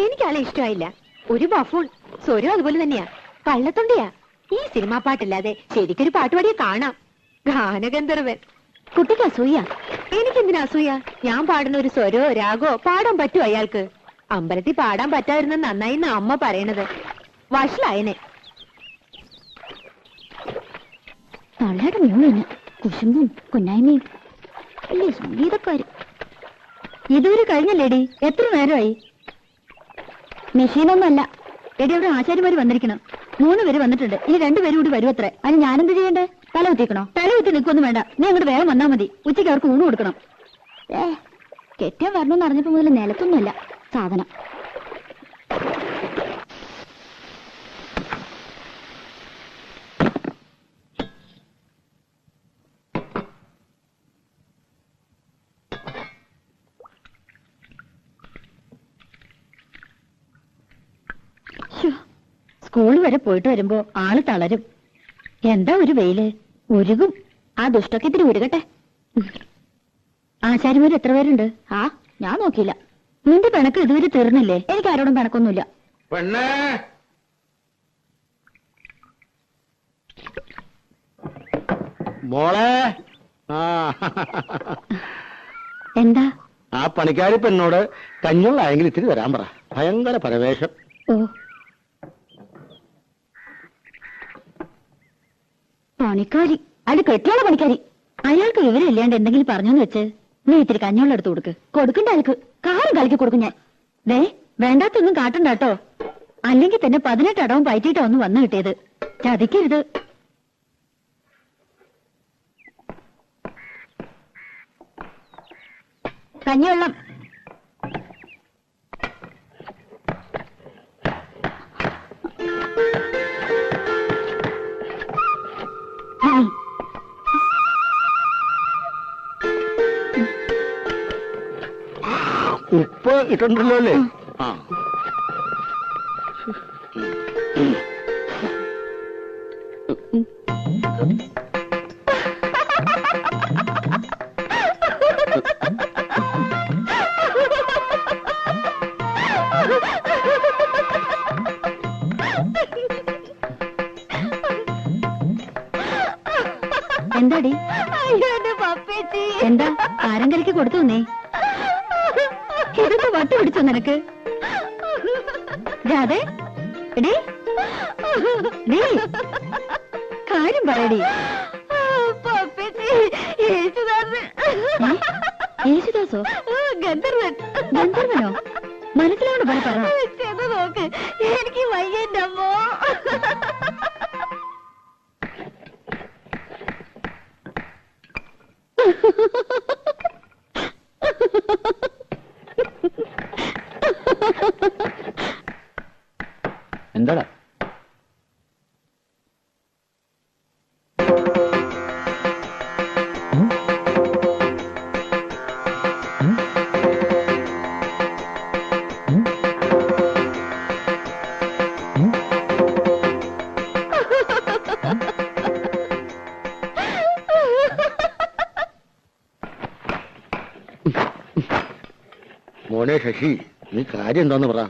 എനിക്കാളെ ഇഷ്ടമായില്ല. ഒരു ബഫൂൺ. സ്വരം അതുപോലെ തന്നെയാ, കള്ളത്തൊണ്ടിയാ. ഈ സിനിമാ പാട്ടില്ലാതെ ശരിക്കൊരു പാട്ടുപാടിയെ കാണാം. ഗാനഗന്ധർവൻ. കുട്ടിക്ക് അസൂയ. എനിക്കെന്തിനാ അസൂയ? ഞാൻ പാടുന്ന ഒരു സ്വരോ രാഗോ പാടാൻ പറ്റുമോ അയാൾക്ക്? അമ്പലത്തിൽ പാടാൻ പറ്റാതിരുന്ന നന്നായി അമ്മ പറയണത്. വഷളായനെ. തള്ളയുടെ മൂന്ന് കുശുമ്പും കുന്നായ്മയും അല്ലേ സംഗീതക്കാര്. ഇതുവരെ കഴിഞ്ഞല്ലേടി? എത്ര നേരമായി? മെഷീനൊന്നുമല്ല എടി. അവിടെ ആശാരിമാര് വന്നിരിക്കണം. 3 പേര് വന്നിട്ടുണ്ട്. ഇനി 2 പേരും കൂടി വരും അത്രേ. അതിന് ഞാനെന്ത് ചെയ്യണ്ടേ? തല കുത്തിക്കണോ? തല കുത്തി നിൽക്കൊന്നും വേണ്ട. നീ അങ്ങോട്ട് വേഗം വന്നാ മതി. ഉച്ചയ്ക്ക് അവർക്ക് ഊണ് കൊടുക്കണം. കെട്ടിയാൻ വരണമെന്ന് അറിഞ്ഞപ്പോ മുതൽ നിലത്തൊന്നുമല്ല സാധനം. സ്കൂൾ വരെ പോയിട്ട് വരുമ്പോ ആള് തളരും. എന്താ ഒരു വെയില്, ഉരുകും. ആ ദുഷ്ടൊക്കെ ഇത്തിരി ഉരുകട്ടെ. ആശാരിമാര് എത്ര പേരുണ്ട്? ആ ഞാൻ നോക്കിയില്ല. നിന്റെ പിണക്ക് ഇതുവരെ തീർന്നില്ലേ? എനിക്ക് ആരോടും പിണക്കൊന്നുമില്ല. മോളെ, എന്താ? ആ പണിക്കാരി പെണ്ണോട് കഞ്ഞുള്ളായെങ്കിൽ ഇത്തിരി വരാൻ പറ. ഭയങ്കര പരവേശം. ഓ, പണിക്കാരി? അത് കെട്ടിയുള്ള പണിക്കാരി. അയാൾക്ക് വിവരം ഇല്ലാണ്ട് എന്തെങ്കിലും പറഞ്ഞോന്ന് വെച്ച് നീ ഇത്തിരി കഞ്ഞോളം എടുത്ത് കൊടുക്ക്. കൊടുക്കണ്ട ആൾക്ക് കാറും കളിക്ക് കൊടുക്കും ഞാൻ. ദേ, വേണ്ടാത്തൊന്നും കാട്ടണ്ട കേട്ടോ. അല്ലെങ്കിൽ തന്നെ 18 അടവും പയറ്റിയിട്ടാ ഒന്ന് വന്നു കിട്ടിയത്. ചതിക്കരുത്. കഞ്ഞിവെള്ളം. ഉപ്പ് ഇട്ടുണ്ടല്ലോ അല്ലേ? ആ, എന്താടി? എന്താ ആരങ്കലിക്ക് കൊടുത്തു നീ? ഇതൊക്കെ വട്ട് പിടിച്ചോ നിനക്ക്? രാധേ, എടീ, നീ കാര്യം പറയടി. യേശുദാസോ? ഗന്ധർവൻ. ഗന്ധർവനോ? മനസ്സിലാണ് പറ. ചെന്ന് നോക്ക്, എനിക്ക് വയ്യന്റെ അമ്മോ. എന്താടാ? മോനെ ശശി, നീ കാര്യം എന്താന്ന് പറ.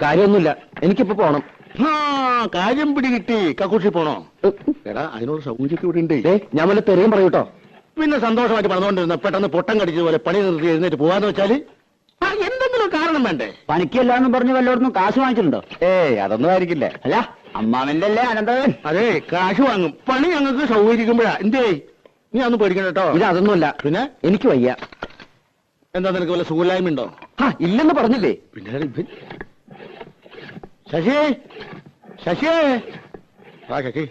കാര്യമൊന്നുമില്ല. എനിക്കിപ്പോ പോണം. കാര്യം പിടികിട്ടി. കക്കൂഷി പോണോ? എടാ, അതിനോട് സൗകര്യമൊക്കെ ഇവിടെ ഉണ്ട്. ഞാൻ വല്ല തെറിയും പറയൂട്ടോ. പിന്നെ സന്തോഷമായിട്ട് പറഞ്ഞുകൊണ്ടിരുന്ന പെട്ടെന്ന് പൊട്ടം കടിച്ചതുപോലെ പണി നിർത്തി എഴുന്നേറ്റ് പോവാന്ന് വെച്ചാല് എന്തെങ്കിലും കാരണം വേണ്ടേ? പണിക്കല്ലാന്നും പറഞ്ഞ് വല്ലോടൊന്നും കാശ് വാങ്ങിച്ചിട്ടുണ്ടോ? അതൊന്നും ആയിരിക്കില്ല. അല്ല, അമ്മാവന്റെ അല്ലേ അനന്തവൻ? അതെ, കാശ് വാങ്ങും. പണി ഞങ്ങൾക്ക് സൗകര്യക്കുമ്പോഴാ. എന്തേ, നീ അതൊന്നും പേടിക്കണ്ട കേട്ടോ. ഇത് അതൊന്നുമല്ല. പിന്നെ എനിക്ക് വയ്യ. എന്താ, നിനക്ക് വല്ല സുഖമില്ലായ്മ ഉണ്ടോ? ഇല്ലെന്ന് പറഞ്ഞില്ലേ? പിന്നെ ശശി, ശശി, ശശി,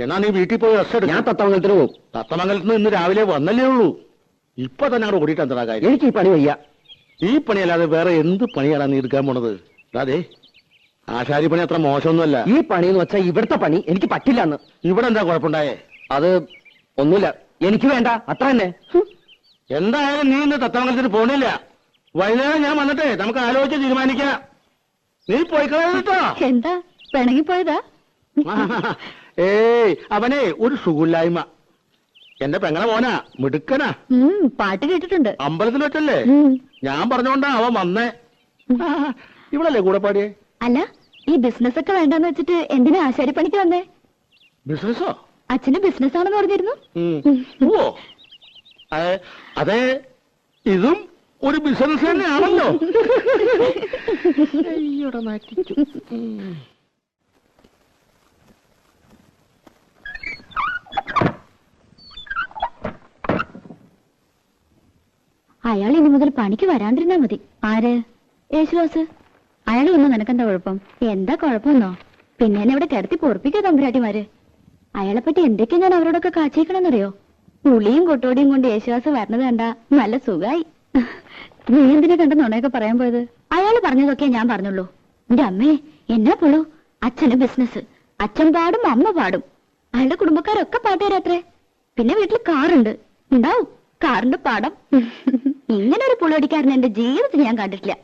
എന്നാ നീ വീട്ടിൽ പോയി റെസ്റ്റ് എടുക്കും. ഞാൻ തത്തമംഗലത്തിന് പോകും. തത്തമംഗലത്തിന് ഇന്ന് രാവിലെ വന്നല്ലേ ഉള്ളൂ. ഇപ്പൊ തന്നെ അങ്ങോട്ട് ഓടിയിട്ട് എന്താ കാര്യം? എനിക്ക് ഈ പണി വയ്യ. ഈ പണിയല്ലാതെ വേറെ എന്ത് പണിയാണ് നീ എടുക്കാൻ പോണത്? അതെ, ആശാരി പണി അത്ര മോശമൊന്നുമല്ല. ഈ പണി എന്ന് വെച്ചാൽ ഇവിടുത്തെ പണി എനിക്ക് പറ്റില്ല എന്ന്. ഇവിടെ എന്താ കുഴപ്പമുണ്ടായേ? അത് ഒന്നുമില്ല, എനിക്ക് വേണ്ട, അത്ര തന്നെ. എന്തായാലും നീ ഇന്ന് തത്തമംഗലത്തിന് പോണില്ല. വൈകുന്നേരം ഞാൻ വന്നിട്ടേ നമുക്ക് ആലോചിച്ച് തീരുമാനിക്കാം. നീ പോയിട്ടോ. എന്താ പിണങ്ങിപ്പോയതാ? ഏയ്, അവനെ ഒരു സുഖമില്ലായ്മ. എന്റെ പെങ്ങളെ മോനാ, മിടുക്കനാ. പാട്ട് കേട്ടിട്ടുണ്ട്. അമ്പലത്തിൽ വെച്ചല്ലേ? ഞാൻ പറഞ്ഞോണ്ടാ അവൻ വന്നേ. ഇവളല്ലേ കൂടെ പാടിയേ? അല്ല, ഈ ബിസിനസ് ഒക്കെ വേണ്ടെന്ന് വെച്ചിട്ട് എന്തിനാ ആശാരിപ്പണിക്ക് വന്നേ? ബിസിനസ്സോ? അച്ഛന് ബിസിനസ് ആണെന്ന് പറഞ്ഞിരുന്നു. ഓ അതെ, ഇതും ഒരു ബിസിനസ് തന്നെയാണല്ലോ. അയാൾ ഇനി മുതൽ പണിക്ക് വരാണ്ടിരുന്നാ മതി. ആര്? യേശുദാസ്. അയാൾ വന്നു നിനക്കെന്താ കുഴപ്പം? എന്താ കുഴപ്പമെന്നോ? പിന്നെ എന്നെ ഇവിടെ കിടത്തി പൊറപ്പിക്കാ തമ്പുരാട്ടിമാര്. അയാളെ പറ്റി എന്തൊക്കെയാ ഞാൻ അവരോടൊക്കെ കാച്ചിക്കണമെന്നറിയോ? പുളിയും കൊട്ടോടിയും കൊണ്ട് യേശുദാസ് വരണത് കണ്ടാ നല്ല സുഖായി. നീ എന്തിനെ കണ്ട നുണയൊക്കെ പറയാൻ പോയത്? അയാൾ പറഞ്ഞതൊക്കെ ഞാൻ പറഞ്ഞുള്ളൂ. എന്റെ അമ്മേ, എന്നാ പുള്ളു. അച്ഛന് ബിസിനസ്, അച്ഛൻ പാടും അമ്മ പാടും. അയാളുടെ കുടുംബക്കാരൊക്കെ പാട്ടുകാരത്രേ. പിന്നെ വീട്ടിൽ കാറുണ്ട്, ഉണ്ടാവും കാറിന്റെ പാടം. ഇങ്ങനെ ഒരു പുളിയടിക്കാരൻ എന്റെ ജീവിതത്തിൽ ഞാൻ കണ്ടിട്ടില്ല.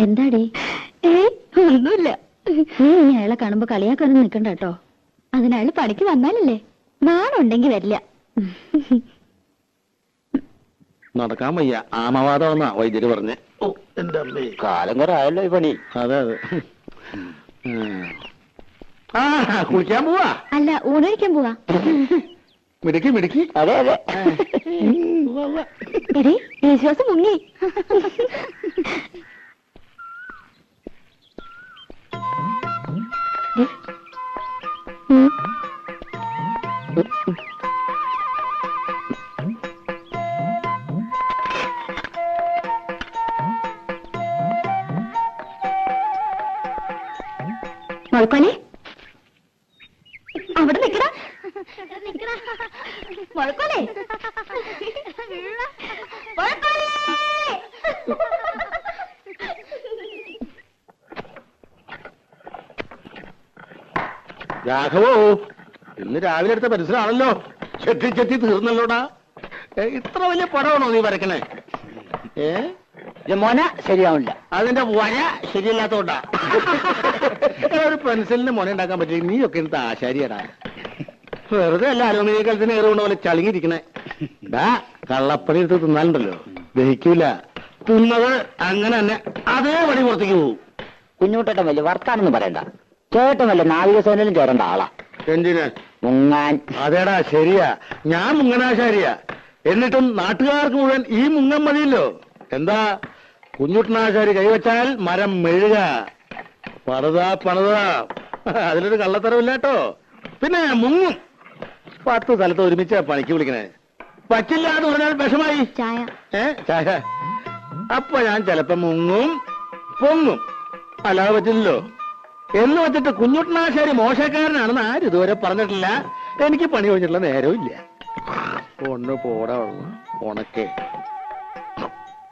എന്താടി? ഒന്നുമില്ല. നീ അയാളെ കാണുമ്പോ കളിയാക്കാനും നിക്കണ്ട കേട്ടോ. അതിനയാള് പണിക്ക് വന്നാലല്ലേ. നാണുണ്ടെങ്കി വരില്ല. നടക്കാൻ വയ്യ, ആമവാദമെന്നാ വൈദ്യര് പറഞ്ഞേ. ഓ എന്റെ അമ്മേ, കാലം കുറെ ആയല്ലോ ഈ പണി. അതെ അതെ. കുളിക്കാൻ പോവാ? അല്ല, ഊണഴിക്കാൻ പോവാ. മിടുക്കി മിടുക്കി. അതെ അതെ. എടി, യേശുദാസ് മുങ്ങി. മുഴക്കോലെ, അവിടെ നിക്കടാ. മുഴക്കോലെ, രാഘവോ, ഇന്ന് രാവിലെ എടുത്ത പരിസരമാണല്ലോ. ചെത്തി ചെത്തി തീർന്നല്ലോടാ. ഇത്ര വലിയ പടമാണോ നീ വരക്കണേ? മോന ശരിയാവില്ല. അതിന്റെ വര ശരിയല്ലാത്തോണ്ടാ. ഒരു പെൻസിലിന് മുന ഉണ്ടാക്കാൻ പറ്റില്ല. നീയൊക്കെ എന്ത് ആശാരിയടാ. വെറുതെ അല്ല അലുമിനിയം കലത്തിന് ഏറുകൊണ്ട പോലെ ചളിങ്ങിരിക്കണേ. കള്ളപ്പണി എടുത്ത് തിന്നാലുണ്ടല്ലോ, ദഹിക്കൂല. തിന്നത് അങ്ങനെ തന്നെ അതേ പണി പുറത്തേക്ക് പോവും. കുഞ്ഞുട്ടേട്ടൻ വലിയ വർത്താനൊന്നും പറയണ്ട. ചേട്ടൻ വല്ല നാവികസേനയിലും ചേരേണ്ട ആളാ. എന്തിന്? മുങ്ങാൻ. അതേടാ, ശരിയാ. ഞാൻ മുങ്ങനാശാരിയാ. എന്നിട്ടും നാട്ടുകാർക്ക് മുഴുവൻ ഈ മുങ്ങൻ മതിയല്ലോ. എന്താ, കുഞ്ഞുട്ടനാശാരി കൈവച്ചാൽ മരം മെഴുക. പണിതാ. അതിലൊരു കള്ളത്തരമില്ല കേട്ടോ. പിന്നെ മുങ്ങും. 10 സ്ഥലത്ത് ഒരുമിച്ച് പണിക്ക് വിളിക്കണേ. പറ്റില്ല എന്ന് പറഞ്ഞാൽ വിഷമായി. ചായ. ചായ. അപ്പൊ ഞാൻ ചിലപ്പോ മുങ്ങും പൊങ്ങും. അല്ലാതെ പറ്റില്ലല്ലോ. എന്ന് വെച്ചിട്ട് കുഞ്ഞുട്ടനാശാരി മോശക്കാരനാണെന്ന് ആരും ഇതുവരെ പറഞ്ഞിട്ടില്ല. എനിക്ക് പണി കഴിഞ്ഞിട്ടുള്ള നേരവും ഇല്ല. ഒന്ന് പോടാ ഉണക്കേ.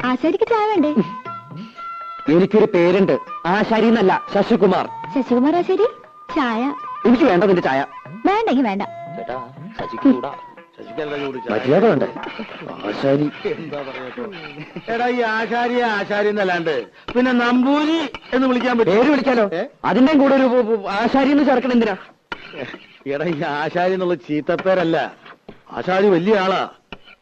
ആശാരിക്ക് ചായ വേണ്ടേ? എനിക്കൊരു പേരുണ്ട്, ആശാരി എന്നല്ല, ശശികുമാർ. ശശികുമാർ ആശാരി, ചായ. എനിക്ക് വേണ്ട നിന്റെ ചായ. വേണ്ടെങ്കി വേണ്ട. ചേട്ടാ, ശശിക്കൂടാ. മര്യാദ വേണ്ടേ? ആശാരി എന്താ പറയാ? എടാ, ഈ ആശാരി എന്നല്ലാണ്ട് പിന്നെ നമ്പൂരി എന്ന് വിളിക്കാൻ പറ്റും? പേര് വിളിക്കാലോ. അതിന്റെയും കൂടെ ഒരു ആശാരി എന്ന് ചേർക്കണം എന്തിനാ? എടാ, ഈ ആശാരി എന്നുള്ള ചീത്തപ്പേരല്ല. ആശാരി വലിയ ആളാ,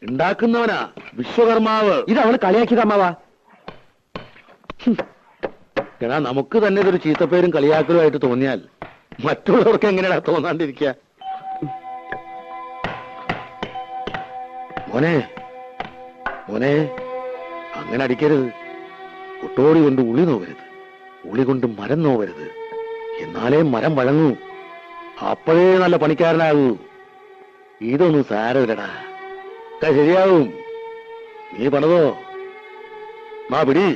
ഉണ്ടാക്കുന്നവനാ, വിശ്വകർമാവ്. ഇത് അവള് കളിയാക്കിയത് അമ്മാവാ. എടാ, നമുക്ക് തന്നെ ഇതൊരു ചീത്തപ്പേരും കളിയാക്കലുമായിട്ട് തോന്നിയാൽ മറ്റുള്ളവർക്ക് എങ്ങനെയാ തോന്നാണ്ടിരിക്കുക? മോനെ, അങ്ങനെ അടിക്കരുത്. ഒട്ടോടി കൊണ്ട് ഉളി നോവരുത്, ഉളി കൊണ്ട് മരം നോവരുത്. എന്നാലേ മരം വഴങ്ങൂ. അപ്പോഴേ നല്ല പണിക്കാരനാകൂ. ഇതൊന്നും സാരമില്ലടാ, ശരിയാവും. നീ പണിതോ. മാ പിടി.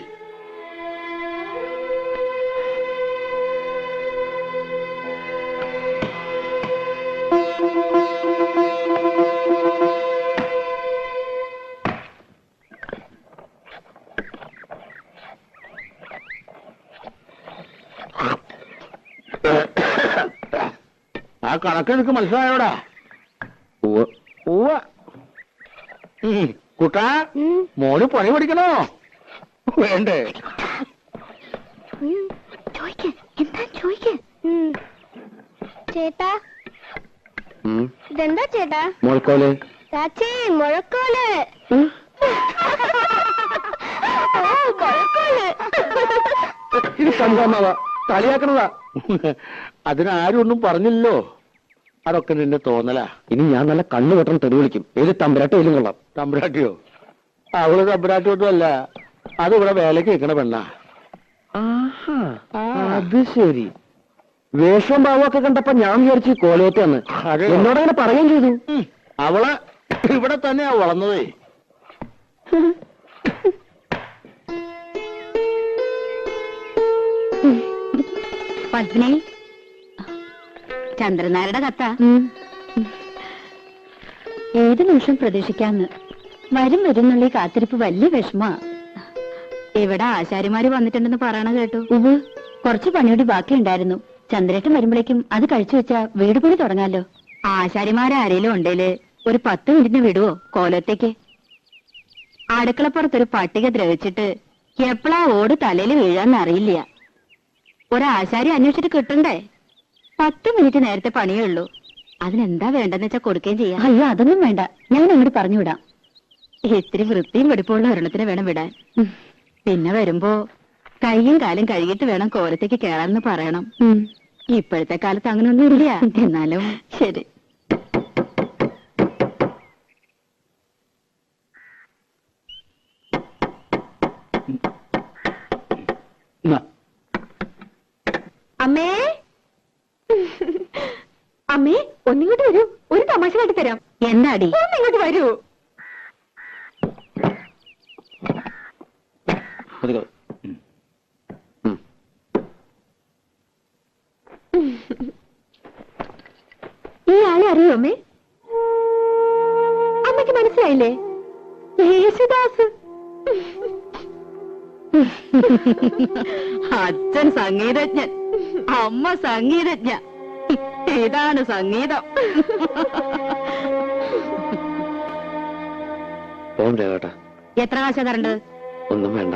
കണക്ക് എനിക്ക് മനസ്സിലായോടാ? കുട്ടാ, മോന് പണി പഠിക്കണോ വേണ്ടേ? ചേട്ടാ, ഇതെന്താ ചേട്ടാ? മുഴക്കോല്. ചാച്ചി, മുഴക്കോല്. ഇത് സംഭവമാവാ, കളിയാക്കണതാ. അതിനാരും ഒന്നും പറഞ്ഞില്ലല്ലോ. അതൊക്കെ നിന്നെ തോന്നലാ. ഇനി ഞാൻ നല്ല കണ്ണു വെട്ടണം തെറി വിളിക്കും. ഏത് തമ്പുരാട്ടിയിലും കൊള്ളാം. തമ്പുരാട്ടിയോ? അവള് തമ്പുരാട്ടിയൊന്നും അല്ല, അത് ഇവിടെ വേലക്ക് വെക്കണ പെണ്ണാ. അത് ശരി. വേഷം ഭാവമൊക്കെ കണ്ടപ്പോ ഞാൻ വിചാരിച്ചു കോലയത്താന്ന്. എന്നോടങ്ങനെ പറയുകയും ചെയ്തു. അവള് ഇവിടെ തന്നെയാ വളർന്നതേ. പത്മിനി, ചന്ദ്രനാരുടെ കത്ത ഏത് നിമിഷം പ്രതീക്ഷിക്കാന്ന്. വരും വരുന്നുള്ള കാത്തിരിപ്പ് വലിയ വിഷമാ. ഇവിടെ ആശാരിമാര് വന്നിട്ടുണ്ടെന്ന് പറയണ കേട്ടു. കുറച്ച് പണിയോട് ബാക്കിയുണ്ടായിരുന്നു. ചന്ദ്രേട്ടൻ വരുമ്പോഴേക്കും അത് കഴിച്ചു വെച്ചാ വീട് പണി തുടങ്ങാലോ. ആശാരിമാരാരേലും ഉണ്ടേല് ഒരു 10 മിനിറ്റിന് വിടുവോ കോലത്തേക്ക്? അടുക്കളപ്പുറത്തൊരു പട്ടിക ദ്രവിച്ചിട്ട് എപ്പോഴാ ഓട് തലയിൽ വീഴാന്ന് അറിയില്ല. ഒരാശാരി അന്വേഷിച്ചിട്ട് കിട്ടണ്ടേ? 10 മിനിറ്റ് നേരത്തെ പണിയേ ഉള്ളൂ. അതിനെന്താ വേണ്ടെന്ന് വെച്ചാ കൊടുക്കുകയും ചെയ്യാം. അയ്യോ, അതൊന്നും വേണ്ട, ഞാൻ അങ്ങോട്ട് പറഞ്ഞുവിടാം. ഇത്തിരി വൃത്തിയും വെടിപ്പുള്ള ഒരെണ്ണത്തിന് വേണം വിടാൻ. പിന്നെ വരുമ്പോ കൈയും കാലും കഴുകിയിട്ട് വേണം കോലത്തേക്ക് കേറാന്ന് പറയണം. ഇപ്പോഴത്തെ കാലത്ത് അങ്ങനൊന്നും ഇല്ല. എന്നാലും ശരി. അമ്മേ, അമ്മേ, ഒന്നിങ്ങോട്ട് വരൂ. ഒരു തമാശ കാട്ടി തരാം. എന്താടി? ഒന്നിങ്ങോട്ട് വരൂ. ഈ ആളെ അറിയോ അമ്മേ? അമ്മയ്ക്ക് മനസ്സിലായില്ലേ? യേശുദാസ്. അച്ഛൻ സംഗീതജ്ഞൻ, അമ്മ സംഗീതജ്ഞ. ഇതാണ് സംഗീതം. പോണ്ടേ കേട്ടാ? എത്ര കാശാ തരേണ്ടത്? ഒന്നും വേണ്ട.